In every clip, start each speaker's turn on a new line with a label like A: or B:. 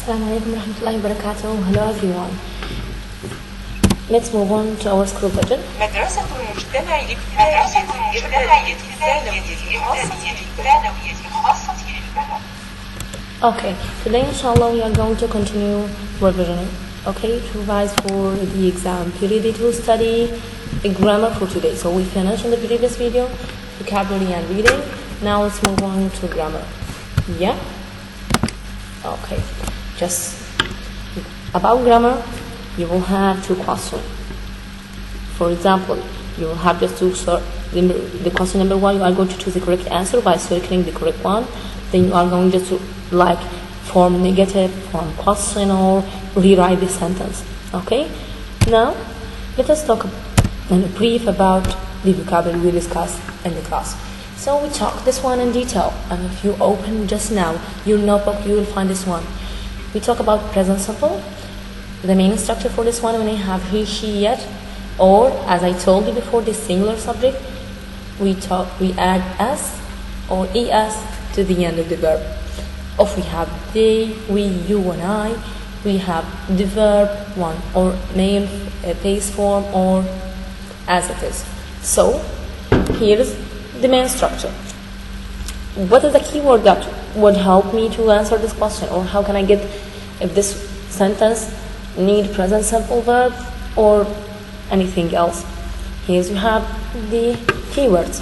A: Assalamu alaikum warahmatullahi wabarakatuh. Hello everyone. Let's move on to our school budget.
B: مدرسة المجتمع الابتدائي الثانوية الخاصة للبنات.
A: Okay, today inshallah we are going to continue revisioning. Okay, to revise for the exam period to study a grammar for today. So we finished in the previous video vocabulary and reading. Now let's move on to grammar. Yeah. Okay. Just about grammar, you will have two questions. For example, you will have just two. The question number one, you are going to choose the correct answer by circling the correct one. Then you are going just to form negative, form question, or rewrite the sentence. Okay. Now, let us talk in a brief about the vocabulary we discussed in the class. So we talked this one in detail, and if you open just now your notebook, you will find this one. We talk about present simple. The main structure for this one, when I have he, she, yet, or as I told you before, the singular subject, we add s or es to the end of the verb. If we have they, we, you, and I, we have the verb one or name, base form, or as it is. So here is the main structure. What is the keyword that would help me to answer this question, or how can I get if this sentence need present simple verb or anything else? Here you have the keywords.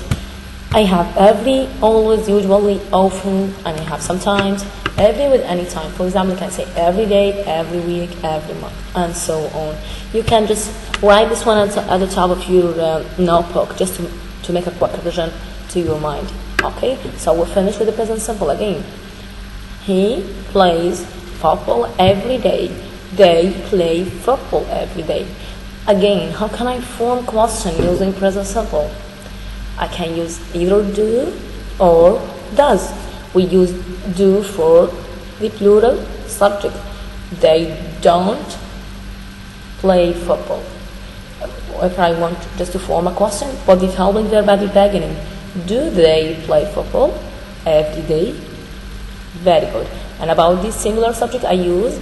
A: I have every, always, usually, often, and I have sometimes, every with any time. For example, you can say every day, every week, every month, and so on. You can just write this one at the top of your notebook just to make a quick revision to your mind. Okay, so we're finished with the present simple again. He plays football every day. They play football every day. Again, how can I form question using present simple? I can use either do or does. We use do for the plural subject. They don't play football. If I want just to form a question, for the following verb at the beginning. Do they play football every day? Very good. And about the singular subject, I use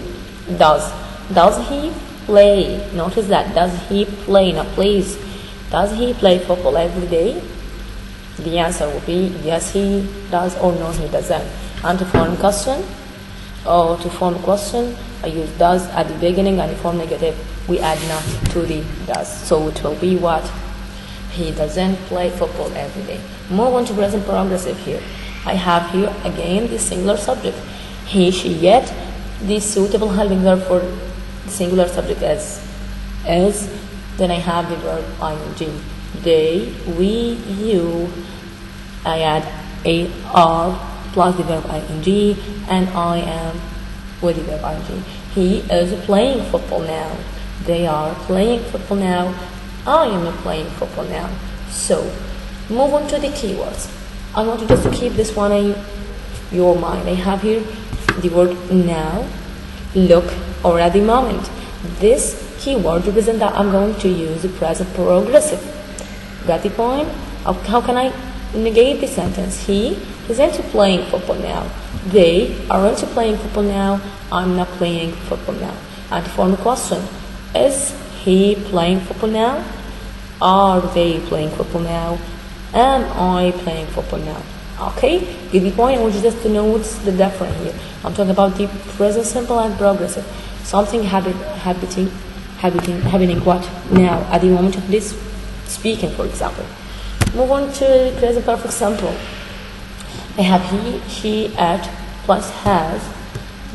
A: does. Does he play? Notice that. Does he play? Not plays. Does he play football every day? The answer will be yes, he does, or no, he doesn't. And to form question, I use does at the beginning, and to form negative, we add not to the does. So it will be what? He doesn't play football every day. Move on to present progressive here. I have here again the singular subject. He, she, yet. The suitable helping verb for the singular subject is. Then I have the verb ing. They, we, you. I add are plus the verb ing, and I am with the verb ing. He is playing football now. They are playing football now. I am playing football now. So, move on to the keywords. I want you just to keep this one in your mind. I have here the word now, look, or at the moment. This keyword represents that I'm going to use the present progressive. Got the point? How can I negate the sentence? He isn't playing football now. They aren't playing football now. I'm not playing football now. And to form a question, is he playing football now? Are they playing football now? Am I playing football now? Okay, give the point. I want you just to notice the difference here. I'm talking about the present simple and progressive. Something happening what now at the moment of this speaking, for example. Move on to present perfect simple. I have he, she, at plus has.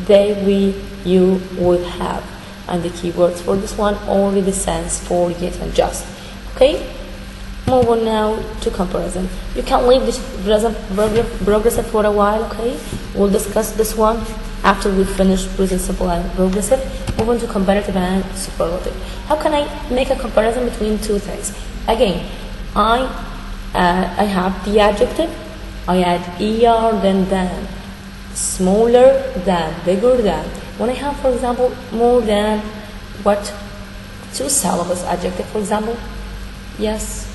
A: They, we, you, would have. And the keywords for this one only the sense for, yet, and just. Okay, move on now to comparison. You can leave this present progressive for a while. Okay, we'll discuss this one after we finish present simple and progressive. Move on to comparative and superlative. How can I make a comparison between two things? Again, I have the adjective. I add er than, smaller than, bigger than. When I have, for example, more than two syllables adjective, for example. Yes,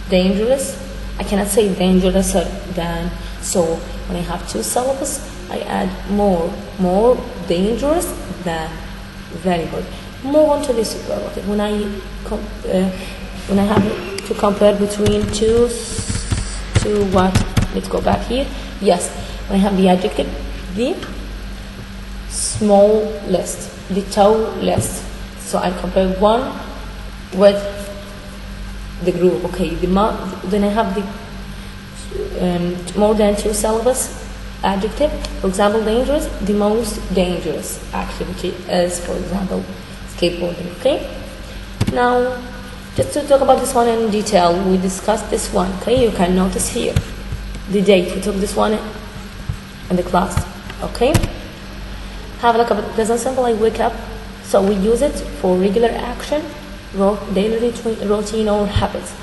A: dangerous. I cannot say dangerous than. So when I have two syllables, I add more dangerous than. Very good. Move on to the superlative. When I have to compare between two what? Let's go back here. Yes, when I have the adjective, the smallest, the tallest. So I compare one with the group. Okay, then I have the more than 2 syllables adjective. For example, dangerous, the most dangerous activity is, for example, skateboarding. Okay, now just to talk about this one in detail, we discussed this one. Okay, you can notice here the date we took this one in the class. Okay, have a look at present simple. I wake up, so we use it for regular action, daily routine or habits,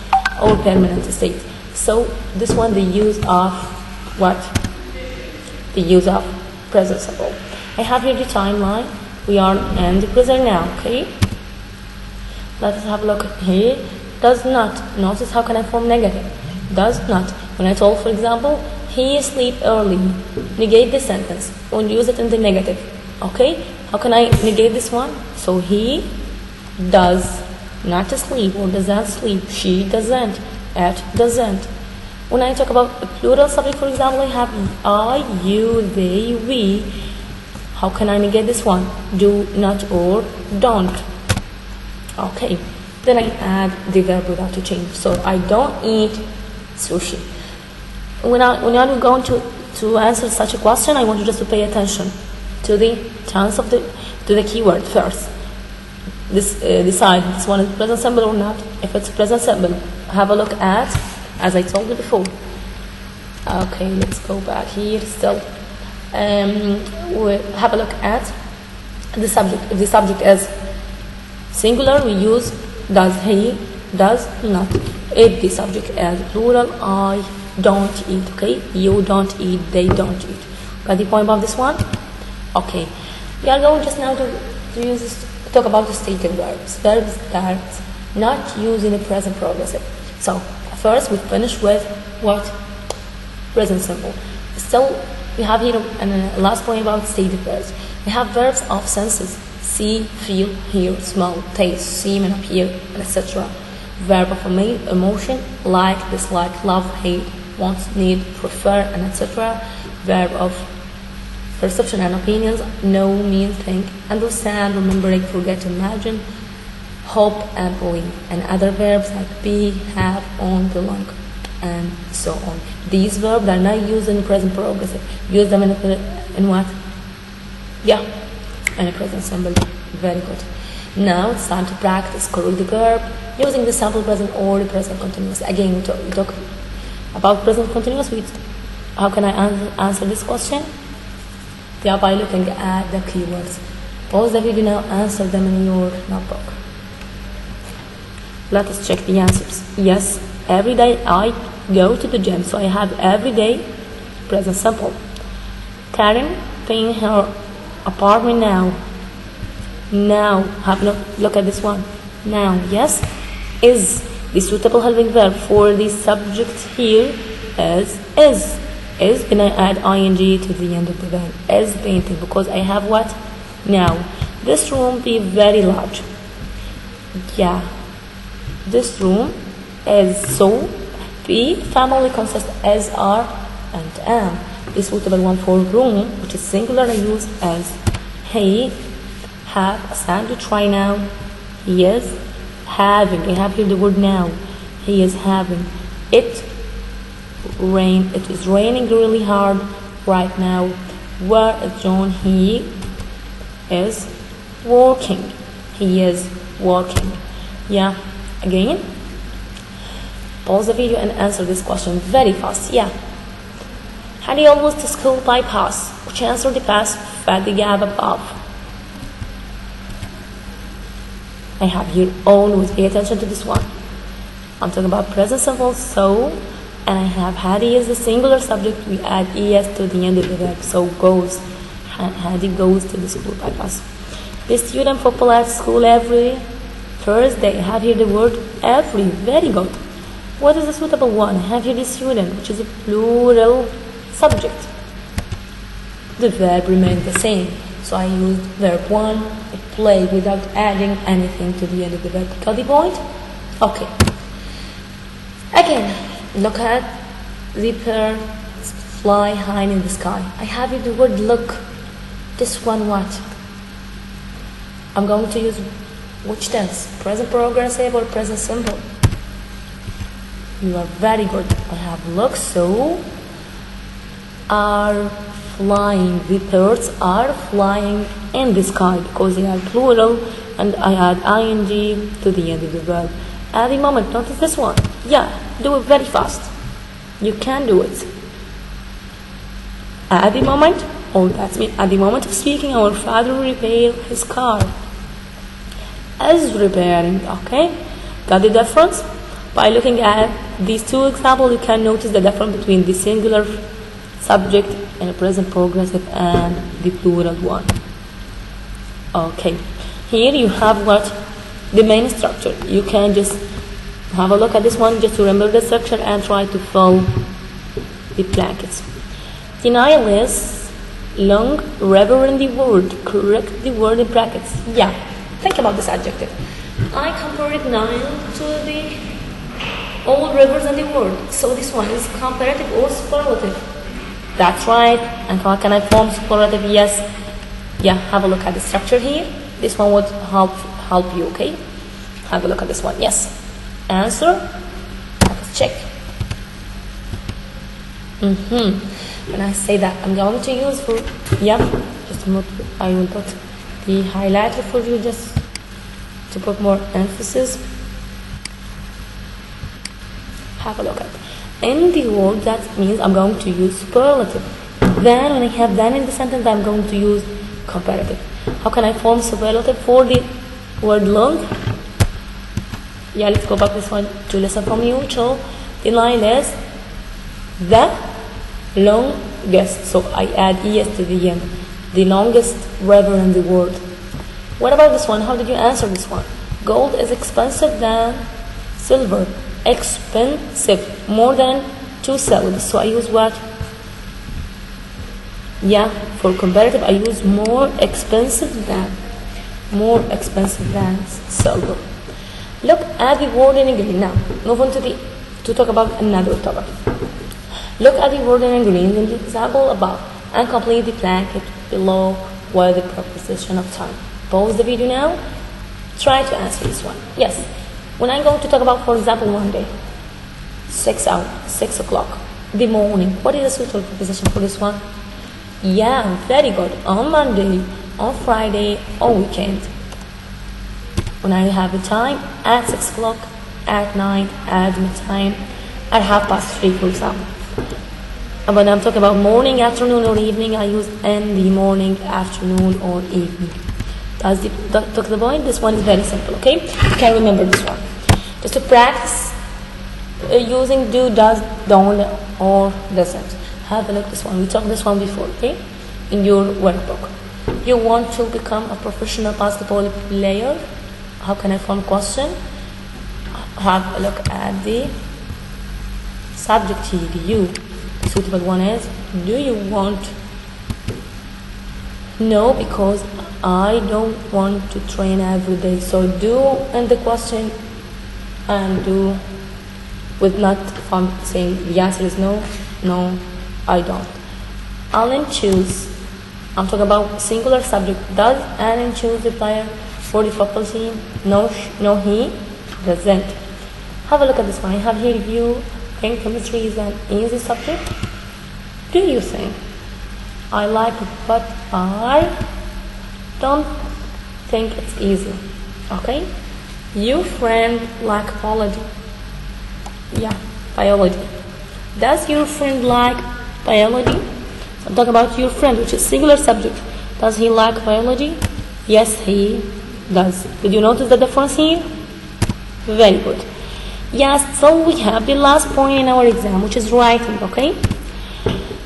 A: or permanent state. So this one, the use of what? The use of present simple. I have here the timeline. We are in the present now. Okay, let us have a look here. Does not. Notice how can I form negative? Does not. When I told, for example, he sleep early, negate the sentence and use it in the negative. Okay, how can I negate this one? So he does not sleep or does not sleep. She doesn't. It doesn't. When I talk about a plural subject, for example, I have I, you, they, we. How can I negate this one? Do not or don't. Okay, then I add the verb without a change. So I don't eat sushi. When I'm going to answer such a question, I want you just to pay attention to the chance of to the keyword first. Decide this one is present simple or not. If it's present simple, have a look at, as I told you before. Okay, let's go back here still. We have a look at the subject. If the subject is singular, we use does he, does not. If the subject is plural, I don't eat. Okay, you don't eat, they don't eat. Got the point about this one? Okay, we are going just now to talk about the stated verbs that not used in the present progressive. So first we finish with what? Present simple. Still we have here a last point about stated verbs. We have verbs of senses: see, feel, hear, smell, taste, seem, and appear, etc. Verb of emotion: like, dislike, love, hate, want, need, prefer, and etc. Verb of perception and opinions: know, mean, think, understand, remember, forget, imagine, hope, and believe. And other verbs like be, have, own, belong, and so on. These verbs are not used in present progressive. Use them in what? Yeah, in a present simple. Very good. Now it's time to practice correct the verb using the simple present or the present continuous. Again, we talk about present continuous. How can I answer this question? Yeah, by looking at the keywords. Pause the video now, answer them in your notebook. Let us check the answers. Yes, every day I go to the gym, so I have every day present simple. Karen paying her apartment now. Now, have a look at this one. Now, yes, is the suitable helping verb for the subject here is. Then I add ing to the end of the verb. Is painting, because I have what? Now. This room be very large. Yeah. This room is so. Be family consists as, are, and am. The suitable one for room, which is singular, I use as he have a sandwich right now. He is having. I have here the word now. He is having. It is raining really hard right now. Where is John? He is working. He is working. Yeah. Again, pause the video and answer this question very fast. Yeah. How do you always to school by pass? Which answer the pass fat the gap above? I have here always. Pay attention to this one. I'm talking about present simple, so, and I have Hadi is the singular subject. We add es to the end of the verb, so goes. Hadi goes to the school by bus. The student football at school every Thursday. I have here the word every. Very good. What is the suitable one? I have here the student, which is a plural subject. the verb remains the same. So I used verb 1, play, without adding anything to the end of the verb. Got the point? Okay. Again, look at the birds fly high in the sky. I have the word look. This one what? I'm going to use which tense? Present progressive or present simple? You are very good. I have look, so are flying. The birds are flying in the sky because they are plural, and I add ing to the end of the verb. At the moment, notice this one. Yeah, do it very fast. You can do it. At the moment, that's me. At the moment of speaking, our father repaired his car. Is repairing, okay? Got the difference? By looking at these two examples, you can notice the difference between the singular subject and the present progressive and the plural one. Okay, here you have what? The main structure. You can just have a look at this one just to remember the structure and try to fill the blankets. Denial is long, river in the word. Correct the word in brackets. Yeah, think about this adjective. I compared Nile to the all rivers in the world. So this one is comparative or superlative. That's right. And how can I form superlative? Yes. Yeah, have a look at the structure here. This one would help you, okay? Have a look at this one. Yes. Answer. Let's check. When I say that, I'm going to use for, just a moment, I will put the highlighter for you just to put more emphasis. Have a look at it. In the word, that means I'm going to use superlative. Then when I have then in the sentence, I'm going to use comparative. How can I form superlative for the word long? Yeah, let's go back this one to listen from you. So the line is the longest. So I add es to the end. The longest river in the world. What about this one? How did you answer this one? Gold is expensive than silver. Expensive, more than 2 syllables. So I use what? Yeah, for comparative I use more expensive than silver. Look at the word in green. Now move on to talk about another topic. Look at the word in green in the example above and complete the blanket below with the preposition of time. Pause the video now. Try to answer this one. Yes. When I'm going to talk about, for example, one day, 6 o'clock, the morning. What is the suitable preposition for this one? Yeah, very good. On Monday, on Friday, on weekend. When I have the time, at 6 o'clock, at night, at midtime, at 3:30, for example. And when I'm talking about morning, afternoon, or evening, I use in the morning, afternoon, or evening. That's the point. This one is very simple, okay? You can remember this one. Just to practice using do, does, don't, or doesn't. Have a look at this one. We talked this one before, okay? In your workbook. You want to become a professional basketball player? How can I form question? Have a look at the subject here, you. The suitable one is, do you want? No, because I don't want to train every day. So do in the question and do with not from saying the answer is no, I don't. Alan choose. I'm talking about singular subject. Does Alan choose the player for the football team? No, he doesn't. Have a look at this one. I have here you think chemistry is an easy subject. Do you think? I like it, but I don't think it's easy. Okay? Your friend like biology. Yeah, biology. Does your friend like biology? So I'm talking about your friend, which is singular subject. Does he like biology? Yes, he does. Did you notice the difference here? Very good. Yes, so we have the last point in our exam, which is writing, okay?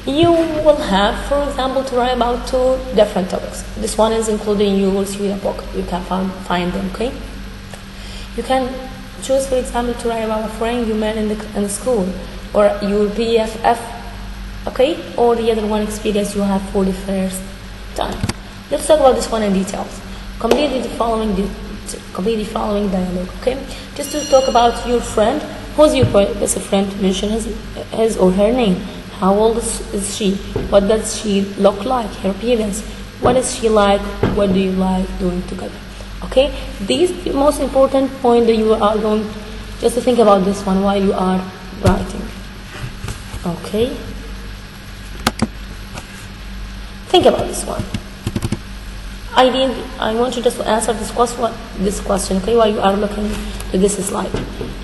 A: You will have, for example, to write about 2 different topics. This one is included in your student book. You can find them, okay? You can choose, for example, to write about a friend you met in the school, or your BFF okay, or the other one experience you have for the first time. Let's talk about this one in details. Complete the following dialogue, okay? Just to talk about your friend. Who's your best friend? Mention his or her name. How old is she? What does she look like? Her appearance. What is she like? What do you like doing together? Okay? These the most important point that you are going just to think about this one while you are writing. Okay? Think about this one. I want you just to answer this question, okay, while you are looking at this slide.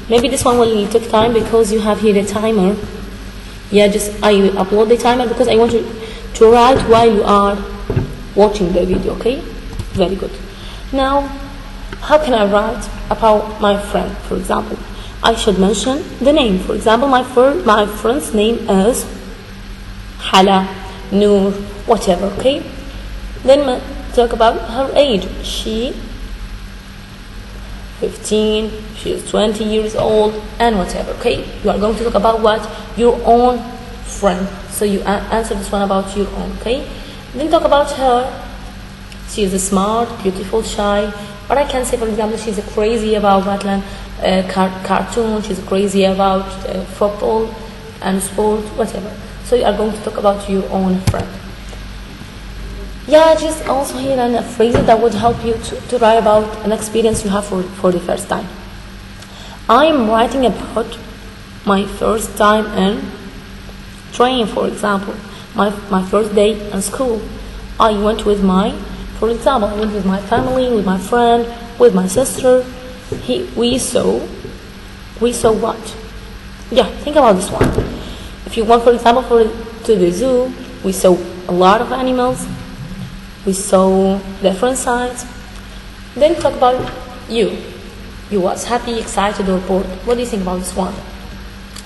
A: Maybe this one will take time because you have here a timer. Yeah, I upload the timer because I want you to write while you are watching the video, okay? Very good. Now, how can I write about my friend, for example? I should mention the name. For example, my friend's name is Hala, Noor, whatever, okay? Then talk about her age. She 15, she is 20 years old, and whatever, okay? You are going to talk about what? Your own friend. So you answer this one about your own, okay? Then talk about her. She is smart, beautiful, shy. But I can say, for example, she's crazy about cartoon, she's crazy about football and sport, whatever. So you are going to talk about your own friend. Yeah, just also here a phrase that would help you to write about an experience you have for the first time. I am writing about my first time in train, for example. My first day in school. I went with my family, with my friend, with my sister. We saw what? Yeah, think about this one. If you went, for example, to the zoo, we saw a lot of animals. We saw different sights. Then talk about you. You was happy, excited, or bored. What do you think about this one?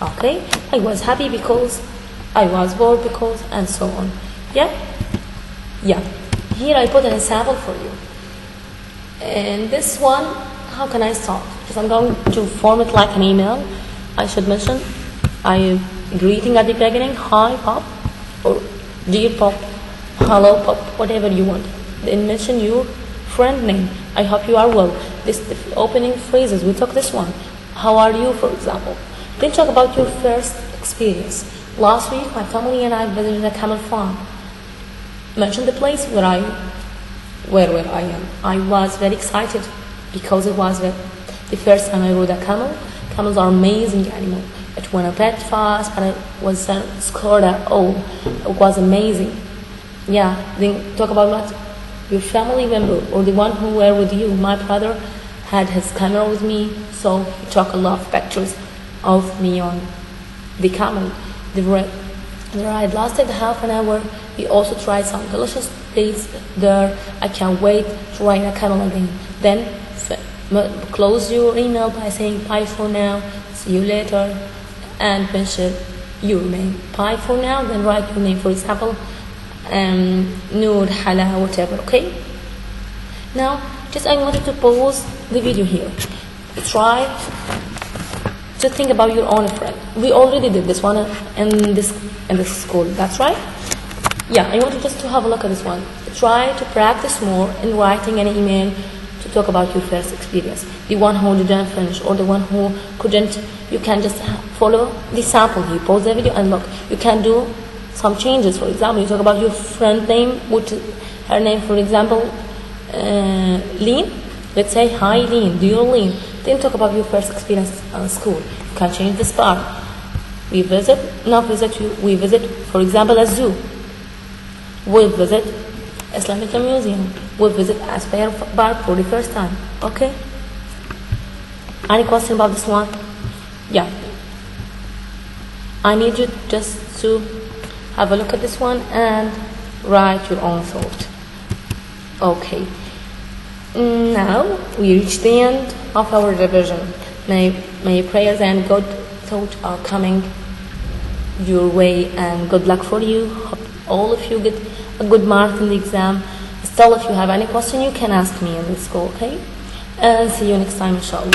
A: Okay, I was happy because, I was bored because, and so on. Yeah? Yeah. Here I put an example for you. And this one, how can I start? Because I'm going to form it like an email. I should mention, greeting at the beginning, hi Pop, or dear Pop, hello Pop, whatever you want. Then mention your friend name. I hope you are well. The opening phrases, we talk this one. How are you, for example? Then talk about your first experience. Last week, my family and I visited a camel farm. Mention the place where I am. I was very excited because it was the first time I rode a camel. Camels are amazing animal. It went a bit fast, but I wasn't scared at all. It was amazing. Yeah, then talk about what? Your family member or the one who were with you. My brother had his camera with me, so he took a lot of pictures of me on the camel. The ride lasted half an hour. We also tried some delicious plates there. I can't wait to ride a camel again. Then close your email by saying bye for now, see you later, and mention your name. Bye for now, then write your name, for example, Noor, Hala, whatever, okay? Now, I wanted to pause the video here. Try to think about your own friend. We already did this one in this school, that's right? Yeah, I want you just to have a look at this one. Try to practice more in writing an email to talk about your first experience. The one who didn't finish or the one who couldn't, you can just follow the sample here. Pause the video and look. You can do some changes. For example, you talk about your friend name, which her name, for example, Lean. Let's say, hi Lean, do you Lean? Then talk about your first experience in school. You can change this part. We visit, for example, a zoo. We visit Islamic Museum. We visit Aspire Park for the first time. Okay? Any question about this one? Yeah. I need you just to have a look at this one and write your own thought. Okay. Now we reach the end of our revision. May prayers and good thoughts are coming your way, and good luck for you. Hope all of you get a good mark in the exam. Still, if you have any question, you can ask me in the school, okay? And see you next time, inshallah.